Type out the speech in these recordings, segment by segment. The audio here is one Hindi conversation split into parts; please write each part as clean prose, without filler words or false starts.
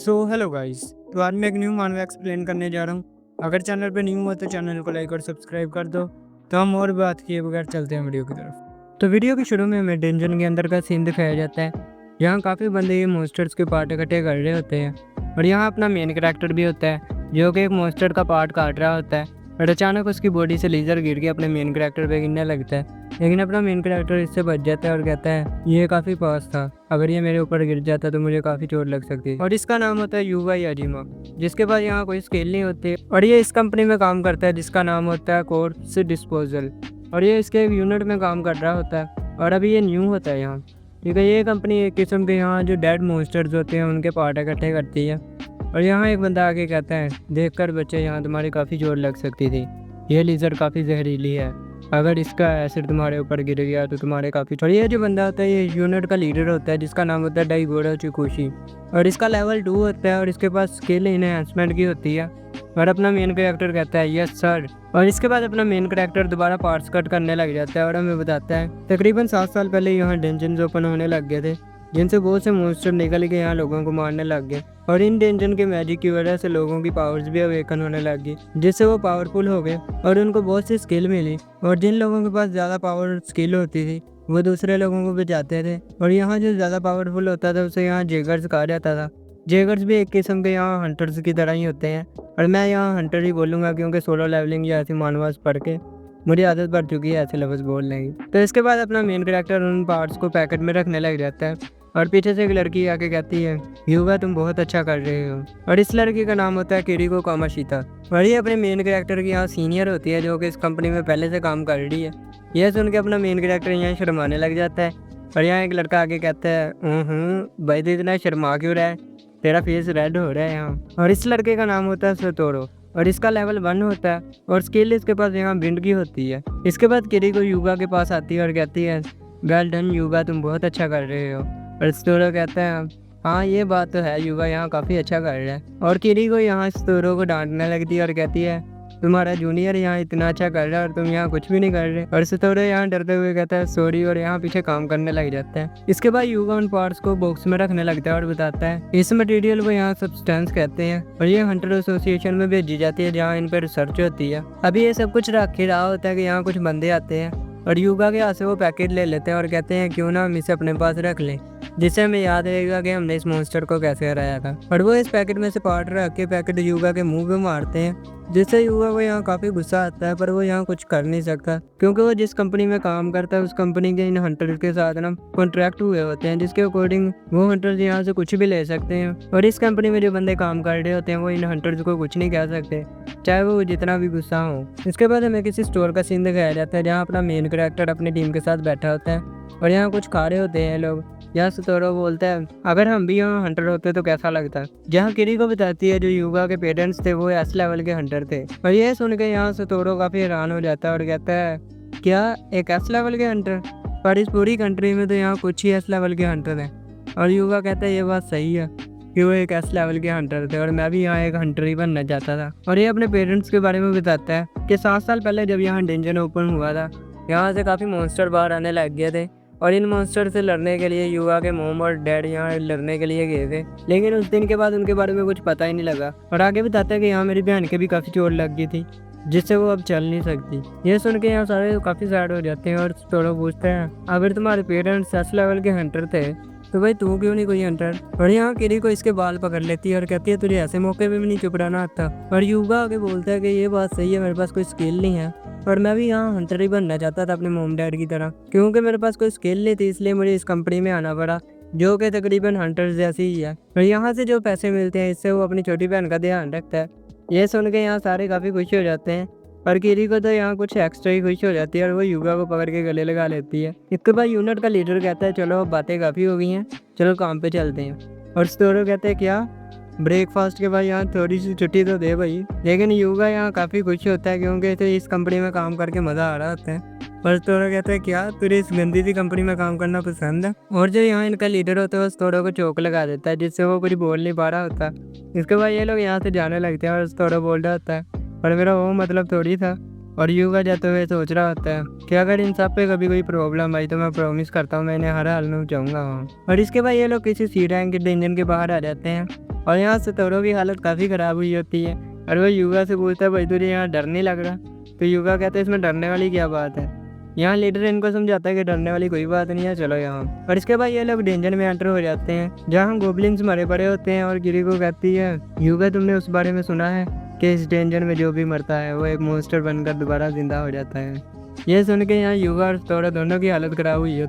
Hello guys. तो आज मैं एक न्यू मानवा एक्सप्लेन करने जा रहा हूँ। अगर चैनल पे न्यू हो तो चैनल को लाइक और सब्सक्राइब कर दो। तो हम और बात किए बगैर चलते हैं वीडियो की तरफ। तो वीडियो के शुरू में हमें डेंजन के अंदर का सीन दिखाया जाता है। यहाँ काफ़ी बंदे ये मॉन्स्टर्स के पार्ट इकट्ठे कर रहे होते हैं और यहाँ अपना मेन कैरेक्टर भी होता है जो कि एक मॉन्स्टर का पार्ट काट रहा होता है और अचानक उसकी बॉडी से लेजर गिर के अपने मेन कैरेक्टर पे गिरने लगता है। लेकिन अपना मेन कैरेक्टर इससे बच जाता है और कहता है ये काफ़ी पास था, अगर ये मेरे ऊपर गिर जाता तो मुझे काफ़ी चोट लग सकती। और इसका नाम होता है युवा याजिमा, जिसके पास यहाँ कोई स्किल नहीं होती और ये इस कंपनी में काम करता है जिसका नाम होता है कोर्प्स डिस्पोजल। और ये इसके एक यूनिट में काम कर रहा होता है और अभी ये न्यू होता है यहाँ, ठीक है। ये कंपनी एक किस्म के यहाँ जो डेड मॉन्स्टर्स होते हैं उनके पार्ट इकट्ठे करती है। और यहाँ एक बंदा आके कहता है देखकर बच्चे यहाँ तुम्हारी काफ़ी चोट लग सकती थी, ये लेज़र काफ़ी जहरीली है, अगर इसका एसिड तुम्हारे ऊपर गिर गया तो तुम्हारे काफ़ी। और ये जो बंदा होता है ये यूनिट का लीडर होता है जिसका नाम होता है डाइगोरा चिकुशी और इसका लेवल 2 होता है और इसके पास स्किल इनहेंसमेंट की होती है। और अपना मेन कैरेक्टर कहता है यस सर। और इसके बाद अपना मेन कैरेक्टर दोबारा पार्ट्स कट करने लग जाता है और हमें बताता है तकरीबन 7 साल पहले यहाँ डेंजन ओपन होने लग गए थे जिनसे बहुत से मॉन्स्टर निकल के यहाँ लोगों को मारने लग गए। और इन डेंजन के मैजिक की वजह से लोगों की पावर्स भी अवेकन होने लग गई जिससे वो पावरफुल हो गए और उनको बहुत सी स्किल मिली। और जिन लोगों के पास ज़्यादा पावर स्किल होती थी वो दूसरे लोगों को बचाते थे और यहाँ जो ज़्यादा पावरफुल होता था उसे यहाँ जेगर्स कहा जाता था। जेगर्स भी एक किस्म के यहाँ हंटर्स की तरह ही होते हैं और मैं यहाँ हंटर ही बोलूँगा क्योंकि सोलो लेवलिंग या ऐसी मानवास पढ़ के मुझे आदत पड़ चुकी है ऐसे लफ्ज़ बोलने की। तो इसके बाद अपना मेन कैरेक्टर उन पार्ट्स को पैकेट में रखने लग जाता है और पीछे से एक लड़की आके कहती है युवा तुम बहुत अच्छा कर रहे हो। और इस लड़की का नाम होता है किरिको कामाशिता और ये अपने मेन कैरेक्टर की यहाँ सीनियर होती है जो कि इस कंपनी में पहले से काम कर रही है। यह सुन के अपना मेन कैरेक्टर यहाँ शर्माने लग जाता है और यहाँ एक लड़का आके कहता है भाई तो इतना शर्मा क्यों रहा है, तेरा फेस रेड हो रहा है यहाँ। और इस लड़के का नाम होता है सतोरो और इसका लेवल 1 होता है और स्किल इसके पास यहाँ बिंड की होती है। इसके बाद किरिको युवा के पास आती है और कहती है वेल डन युवा तुम बहुत अच्छा कर रहे हो। और स्टोरो कहता है हाँ ये बात तो है, युवा यहाँ काफ़ी अच्छा कर रहा है। और किरिको यहाँ स्टोरो को डांटने लगती है और कहती है तुम्हारा जूनियर यहाँ इतना अच्छा कर रहा है और तुम यहाँ कुछ भी नहीं कर रहे। और स्टोरो यहाँ डरते हुए कहता है सॉरी और यहाँ पीछे काम करने लग जाता है। इसके बाद युवा उन पार्ट्स को बॉक्स में रखने लगता है और बताता है इस मटेरियल को यहाँ सब्सटेंस कहते हैं और ये हंटर एसोसिएशन में भेजी जाती है जहाँ इन पर रिसर्च होती है। अभी ये सब कुछ रख ही रहा होता है कि यहाँ कुछ बंदे आते हैं और युवा के हाथ से वो पैकेट ले लेते हैं और कहते हैं क्यों ना हम इसे अपने पास रख लें, जिससे हमें याद रहेगा कि हमने इस मॉन्स्टर को कैसे हराया था। और वो इस पैकेट में से पार्ट रख के पैकेट युवा के मुंह पे मारते हैं जिससे युवा को यहाँ काफ़ी गुस्सा आता है पर वो यहाँ कुछ कर नहीं सकता क्योंकि वो जिस कंपनी में काम करता है उस कंपनी के इन हंटर्स के साथ ना कॉन्ट्रैक्ट हुए होते हैं जिसके अकॉर्डिंग वो हंटर्स यहाँ से कुछ भी ले सकते हैं। और इस कंपनी में जो बंदे काम कर रहे होते हैं वो इन हंटर्स को कुछ नहीं कह सकते चाहे वो जितना भी गुस्सा हो। इसके बाद हमें किसी स्टोर का सीन दिखाया जाता है जहाँ अपना मेन कैरेक्टर अपनी टीम के साथ बैठा होता है और यहाँ कुछ खा रहे होते हैं लोग। यहाँ सतोरो बोलता है अगर हम भी यहाँ हंटर होते तो कैसा लगता। जहाँ किरिको बताती है जो युवा के पेरेंट्स थे वो एस लेवल के हंटर थे। और ये सुन के यहाँ सतोरो काफ़ी हैरान हो जाता है और कहता है क्या एक एस लेवल के हंटर, पर इस पूरी कंट्री में तो यहाँ कुछ ही एस लेवल के हंटर हैं। और युवा कहता है ये बात सही है कि वो एक एस लेवल के हंटर थे और मैं भी यहाँ एक हंटर ही बनना चाहता था। और ये अपने पेरेंट्स के बारे में बताता है कि 7 साल पहले जब यहाँ डेंजन ओपन हुआ था यहाँ से काफ़ी मॉन्स्टर बाहर आने लग गए थे और इन मॉन्स्टर से लड़ने के लिए युवा के मोम और डैड यहाँ लड़ने के लिए गए थे, लेकिन उस दिन के बाद उनके बारे में कुछ पता ही नहीं लगा। और आगे बताता है कि यहाँ मेरी बहन के भी काफ़ी चोट लग गई थी जिससे वो अब चल नहीं सकती। ये सुन के यहाँ सारे काफ़ी सैड हो जाते हैं और थोड़ा पूछते हैं अगर तुम्हारे पेरेंट्स 10 लेवल के हंटर थे तो भाई तू क्यों नहीं कोई हंटर। और यहाँ किरिको इसके बाल पकड़ लेती है और कहती है तुझे ऐसे मौके पे भी नहीं चुप रहना आता। और युवा आगे बोलता है कि ये बात सही है, मेरे पास कोई स्किल नहीं है और मैं भी यहाँ हंटर ही बनना चाहता था अपने मोम डैड की तरह, क्योंकि मेरे पास कोई स्किल नहीं थी इसलिए मुझे इस कंपनी में आना पड़ा जो कि तकरीबन हंटर्स जैसी ही है। और यहाँ से जो पैसे मिलते हैं इससे वो अपनी छोटी बहन का ध्यान रखता है। ये सुन के यहाँ सारे काफ़ी खुश हो जाते हैं और किरिको तो यहाँ कुछ एक्स्ट्रा ही खुश हो जाती है और वो युवा को पकड़ के गले लगा लेती है। इसके बाद यूनिट का लीडर कहता है चलो बातें काफ़ी हो गई हैं, चलो काम पे चलते हैं। और स्टोरो कहते हैं क्या ब्रेकफास्ट के बाद यहाँ थोड़ी सी छुट्टी तो दे भाई। लेकिन युवा यहाँ काफ़ी खुश होता है क्योंकि तो इस कंपनी में काम करके मज़ा आ रहा होता है। और स्टोरो कहता है क्या तुझे इस गंदी सी कंपनी में काम करना पसंद है। और जो यहाँ इनका लीडर होता है वो स्टोरो को चौक लगा देता है जिससे वो कुछ बोल नहीं पा रहा होता। इसके बाद ये लोग यहाँ से जाने लगते हैं और स्टोरो बोल रहा होता है और मेरा वो मतलब थोड़ी था। और युवा जाते हुए सोच रहा होता है कि अगर इन सब पे कभी कोई प्रॉब्लम आई तो मैं प्रॉमिस करता हूँ मैं इन्हें हर हाल में बचाऊंगा। और इसके बाद ये लोग किसी सी रैंक के डेंजन के बाहर आ जाते हैं और यहाँ सतोरू की हालत काफ़ी ख़राब हुई होती है और वो युगा से पूछता है भाई तुझे यहाँ डर नहीं लग रहा। तो युगा कहता है इसमें डरने वाली क्या बात है। यहाँ लीडर इनको समझाता है कि डरने वाली कोई बात नहीं है, चलो यहाँ। और इसके बाद ये लोग डेंजर में एंटर हो जाते हैं जहाँ गोब्लिन्स मरे पड़े होते हैं और किरीको कहती है युगा तुमने उस बारे में सुना है कि इस डेंजर में जो भी मरता है वो एक मॉन्स्टर बनकर दोबारा जिंदा हो जाता है। ये सुन के यहाँ युगा और सतोरू दोनों की हालत ख़राब हुई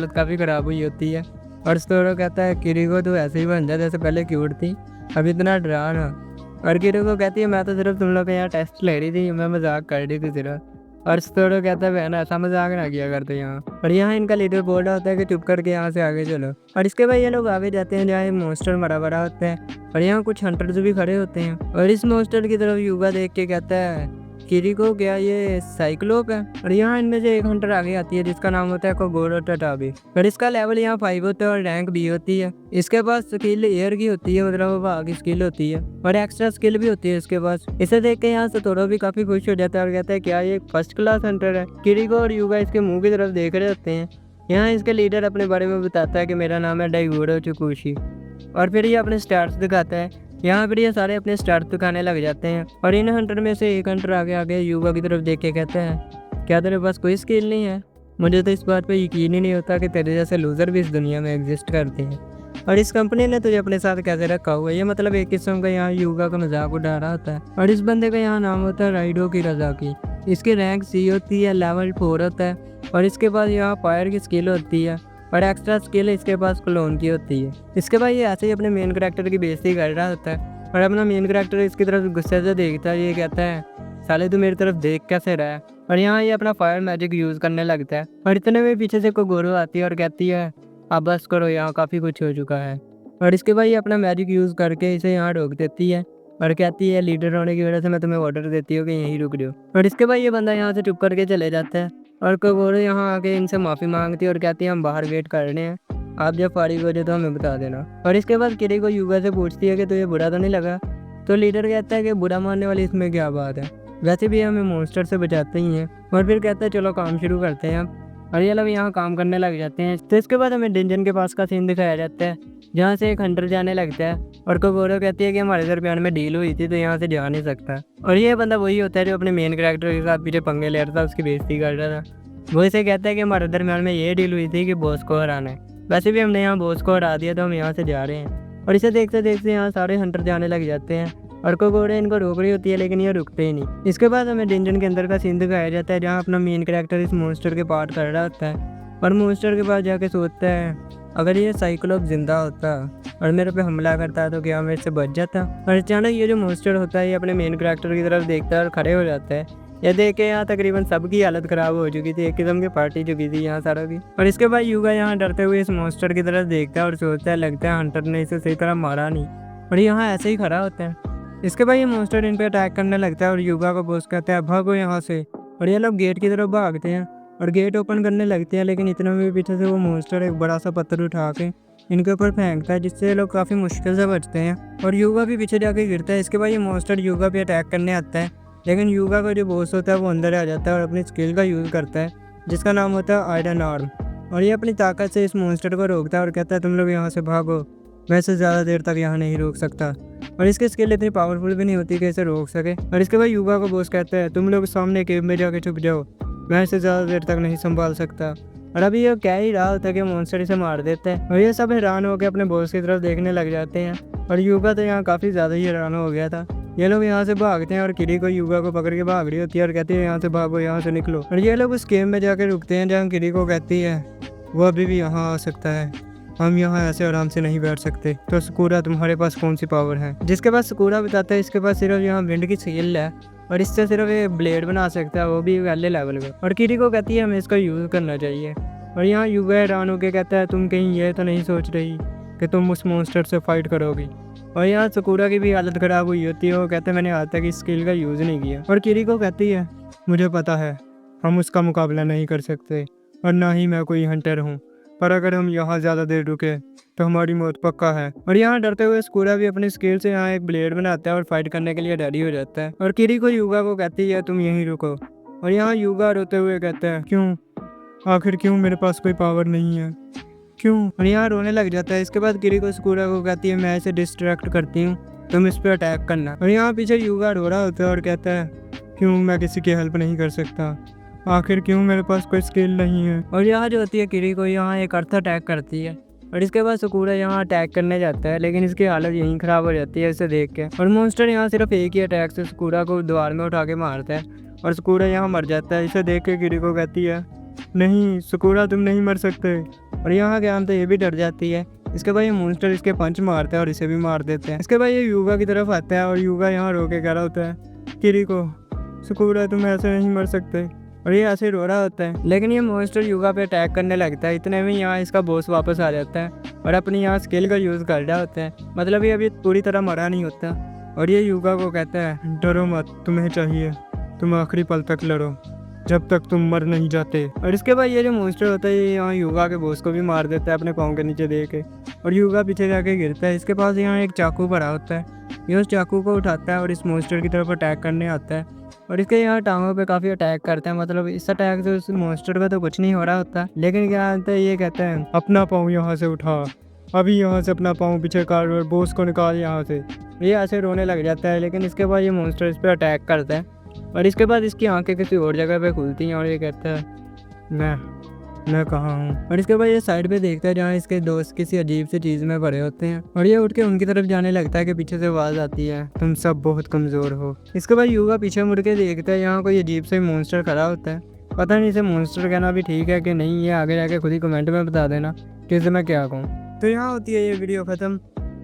काफ़ी ख़राब हुई होती है। और सतोरू कहता है किरीको तू ऐसे ही बन जा जैसे पहले क्यूट थी, अब इतना डरा ना। और किरीको कहती है मैं तो सिर्फ तुम लोग के यहाँ टेस्ट ले रही थी, मैं मजाक कर रही थी सिर्फ। और सतोरू कहता है बहन ऐसा मजाक ना किया करते यहाँ। और यहाँ इनका लीडर बोल रहा होता है कि चुप करके यहाँ से आगे चलो। और इसके बाद ये लोग आगे जाते हैं जहाँ मॉन्स्टर मरा भरा होता है और यहाँ कुछ हंटर्स भी खड़े होते हैं। और इस मॉन्स्टर की तरफ युगा देख के कहता है किरीको क्या ये साइक्लोप है। और यहाँ इनमें से एक हंटर आगे आती है जिसका नाम होता है कोगोरो टटाबी। और इसका लेवल यहाँ 5 होता है और रैंक B होती है। इसके पास स्किल एयर की होती है, मतलब हवा की स्किल होती है और एक्स्ट्रा स्किल भी होती है इसके पास। इसे देख के यहाँ सतोरू भी काफी खुश हो जाता है और कहता है क्या ये फर्स्ट क्लास हंटर है। किरीको और युगा इसके मुंह की तरफ देख रहे होते हैं। यहाँ इसके लीडर अपने बारे में बताता है कि मेरा नाम है डाइगोरो चुकुशी। और फिर ये अपने स्टार्स दिखाता है। यहाँ पर ये सारे अपने स्टार्स दिखाने लग जाते हैं और इन हंटर में से एक हंटर आगे युगा की तरफ देख के कहता है क्या तेरे पास कोई स्किल नहीं है। मुझे तो इस बात पे यकीन ही नहीं होता कि तेरे जैसे लूज़र भी इस दुनिया में एग्जिस्ट करते हैं और इस कंपनी ने तुझे अपने साथ कैसे रखा हुआ है। ये मतलब एक किस्म का यहाँ युगा का मजाक उड़ा रहा होता है। और इस बंदे का यहाँ नाम होता है राइडो किराजाकी। इसकी रैंक C होती है, लेवल 4 होता है और इसके बाद यहाँ फायर की स्किल होती है और एक्स्ट्रा स्किल इसके पास क्लोन की होती है। इसके बाद ये ऐसे ही अपने मेन कैरेक्टर की बेइज्जती कर रहा होता है और अपना मेन कैरेक्टर इसकी तरफ गुस्से से देखता है। ये कहता है साले तू मेरी तरफ देख कैसे रहा है। और यहाँ ये अपना फायर मैजिक यूज़ करने लगता है और इतने में पीछे से कोगोरो आती है और कहती है अब बस करो, यहाँ काफ़ी कुछ हो चुका है। और इसके बाद ये अपना मैजिक यूज़ करके इसे यहाँ रोक देती है और कहती है लीडर होने की वजह से मैं तुम्हें ऑर्डर देती हूँ कि यहीं रुक जाओ। और इसके बाद ये बंदा यहाँ से चुप करके चले जाता है और कोगोरो यहाँ आके इनसे माफ़ी मांगती है और कहती है हम बाहर वेट कर रहे हैं, आप जब फारिग हो जाए तो हमें बता देना। और इसके बाद किरीको युगा से पूछती है कि तुझे बुरा तो नहीं लगा। तो लीडर कहता है कि बुरा मानने वाली इसमें क्या बात है, वैसे भी हमें मॉन्स्टर से बचाते ही हैं। और फिर कहता है चलो काम शुरू करते हैं अब। और ये लोग यहाँ काम करने लग जाते हैं। तो इसके बाद हमें डेंजन के पास का सीन दिखाया जाता है जहाँ से एक हंटर जाने लगता है और कोगोरो कहती है कि हमारे दरमियान में डील हुई थी तो यहाँ से जा नहीं सकता। और ये बंदा वही होता है जो अपने मेन कैरेक्टर के साथ पीछे पंगे ले रहा था, उसकी बेइज्जती कर रहा था। वो इसे कहता है कि हमारे दरमियान में ये डील हुई थी कि बॉस को हराना है, वैसे भी हमने यहाँ बॉस को हरा दिया तो हम यहाँ से जा रहे हैं। और इसे देखते देखते यहाँ सारे हंटर जाने लग जाते हैं और कोगोरो इनको रोक रही होती है लेकिन ये रुकते ही नहीं। इसके बाद हमें डेंजन के अंदर का सीन दिखाया जाता है जहाँ अपना मेन कैरेक्टर इस मॉन्स्टर के पार्ट कर रहा होता है और मॉन्स्टर के पास जाके सोचता है अगर ये साइक्लोप जिंदा होता और मेरे पे हमला करता तो क्या मेरे से बच जाता। और अचानक ये जो मॉन्स्टर होता है ये अपने मेन कैरेक्टर की तरफ देखता है और खड़े हो जाता है। यह देख के यहाँ तकरीबन सबकी हालत ख़राब हो चुकी थी, एक किस्म की पार्टी चुकी थी यहाँ सारा की। और इसके बाद युगा यहाँ डरते हुए इस मॉन्स्टर की तरफ देखता है और सोचता है लगता है हंटर ने इसे सही तरह मारा नहीं और यहाँ ऐसे ही खड़ा होता है। इसके बाद ये मॉन्स्टर इन पे अटैक करने लगता है और युगा को बॉस कहता है भागो यहाँ से। और ये लोग गेट की तरफ भागते हैं और गेट ओपन करने लगते हैं लेकिन इतना भी पीछे से वो मॉन्स्टर एक बड़ा सा पत्थर उठा के इनके ऊपर फेंकता है जिससे ये लोग काफ़ी मुश्किल से बचते हैं और युगा भी पीछे जाके गिरता है। इसके बाद ये मॉन्स्टर युगा पे अटैक करने आता है लेकिन युगा का जो बॉस होता है वो अंदर आ जाता है और अपनी स्किल का यूज़ करता है जिसका नाम होता है आयरन आर्म। और ये अपनी ताकत से इस मॉन्स्टर को रोकता है और कहता है तुम लोग यहाँ से भागो, वैसे ज़्यादा देर तक यहाँ नहीं रोक सकता। और इसकी स्किल इतनी पावरफुल भी नहीं होती कि इसे रोक सके। और इसके बाद युगा को बॉस कहता है तुम लोग सामने केव में जाके छुप जाओ, मैं इसे ज़्यादा देर तक नहीं संभाल सकता। और अभी ये क्या ही रहा होता कि मॉन्स्टर इसे मार देता है और ये सब हैरान होकर अपने बॉस की तरफ देखने लग जाते हैं। और युगा तो यहाँ काफ़ी ज़्यादा ही हैरान हो गया था। ये लोग यहाँ से भागते हैं और किरीको युगा को पकड़ के भाग रही होती है और कहती है यहाँ से भागो, यहाँ से निकलो। और ये लोग उस गेम में जाकर रुकते हैं जहाँ किरीको कहती है वो अभी भी यहाँ आ सकता है, हम यहाँ ऐसे आराम से नहीं बैठ सकते। तो सुकुरा तुम्हारे पास कौन सी पावर है। जिसके पास सुकुरा बताता है इसके पास सिर्फ यहाँ विंड की स्किल है और इससे सिर्फ ये ब्लेड बना सकता है, वो भी पहले लेवल का। और किरीको कहती है हमें इसका यूज़ करना चाहिए। और यहाँ युगा हैरान होकर कहता है तुम कहीं ये तो नहीं सोच रही कि तुम उस मॉन्स्टर से फाइट करोगी। और यहाँ सुकुरा की भी हालत ख़राब हुई होती है, वो कहते हैं मैंने आज तक इस स्किल का यूज़ नहीं किया। और किरीको कहती है मुझे पता है हम उसका मुकाबला नहीं कर सकते और ना ही मैं कोई हंटर हूँ, पर अगर हम यहाँ ज़्यादा देर रुके तो हमारी मौत पक्का है। और यहाँ डरते हुए सुकुरा भी अपनी स्किल से यहाँ एक ब्लेड बनाता है और फाइट करने के लिए रेडी हो जाता है। और किरीको युगा को कहती है तुम यहीं रुको। और यहाँ युगा रोते हुए कहता है क्यों, आखिर क्यों, मेरे पास कोई पावर नहीं है, क्यों, और यहाँ रोने लग जाता है। इसके बाद किरीको सुकुरा को कहती है मैं इसे डिस्ट्रैक्ट करती हूँ, तुम इस पर अटैक करना। और यहाँ पीछे यूगा रो रहा होता है और कहता है क्यों मैं किसी की हेल्प नहीं कर सकता, आखिर क्यों मेरे पास कोई स्किल नहीं है। और यहाँ जो होती है किरीको यहाँ एक अर्थ अटैक करती है और इसके बाद सुकुरा यहाँ अटैक करने जाता है, लेकिन इसकी हालत यहीं ख़राब हो जाती है इसे देख के। और मॉन्स्टर यहाँ सिर्फ एक ही अटैक से सुकुरा को दीवार में उठा के मारता है और सुकुरा यहाँ मर जाता है। इसे देख के किरीको कहती है नहीं सुकुरा तुम नहीं मर सकते। और यहाँ ज्ञान तो ये भी डर जाती है। इसके बाद ये मॉन्स्टर इसके पंच मारता है और इसे भी मार देते हैं। इसके बाद ये यूगा की तरफ आता है और यूगा यहाँ रो के कह रहा होता है किरीको सुकुरा तुम ऐसे नहीं मर सकते, और ये ऐसे रो रहा होता है। लेकिन ये मॉन्स्टर यूगा पे अटैक करने लगता है। इतने में यहाँ इसका बॉस वापस आ जाता है और अपनी यहाँ स्किल का यूज़ कर रहा होता है, मतलब ये अभी पूरी तरह मरा नहीं होता। और ये यूगा को कहता है डरो मत, तुम्हें चाहिए तुम आखिरी पल तक लड़ो जब तक तुम मर नहीं जाते। और इसके बाद ये जो मॉन्स्टर होता है ये यहाँ यूगा के बॉस को भी मार देता है अपने पाँव के नीचे दे के, और यूगा पीछे जाके गिरता है। इसके पास यहाँ एक चाकू पड़ा होता है, ये उस चाकू को उठाता है और इस मॉन्स्टर की तरफ अटैक करने आता है और इसके यहाँ टांगों पे काफ़ी अटैक करते हैं। मतलब इस अटैक से उस मॉन्स्टर का तो कुछ नहीं हो रहा होता, लेकिन क्या होता है ये कहते हैं अपना पाँव यहाँ से उठा, अभी यहाँ से अपना पाँव पीछे कर और बॉस को निकाल यहाँ से। ये ऐसे रोने लग जाता है, लेकिन इसके बाद ये मॉन्स्टर इस पर अटैक करता है और इसके बाद इसकी आंखें किसी और जगह पे खुलती हैं और ये कहता है मैं कहाँ हूँ। और इसके बाद ये साइड पे देखता है जहाँ इसके दोस्त किसी अजीब सी चीज़ में भरे होते हैं और ये उठ के उनकी तरफ जाने लगता है कि पीछे से आवाज़ आती है तुम सब बहुत कमज़ोर हो। इसके बाद यूगा पीछे मुड़ के देखता है, यहाँ कोई अजीब से मॉन्स्टर खड़ा होता है। पता नहीं इसे मॉन्स्टर कहना भी ठीक है कि नहीं, ये आगे जाके खुद ही कमेंट में बता देना कि इसे मैं क्या कहूँ। तो यहाँ होती है ये वीडियो ख़त्म।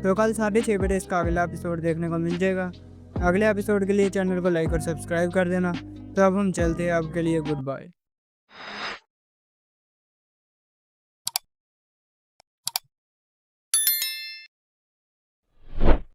तो कल 6:30 बजे इसका अगला एपिसोड देखने को मिल जाएगा। अगले एपिसोड के लिए चैनल को लाइक और सब्सक्राइब कर देना। तो अब हम चलते हैं, आपके लिए गुड बाय।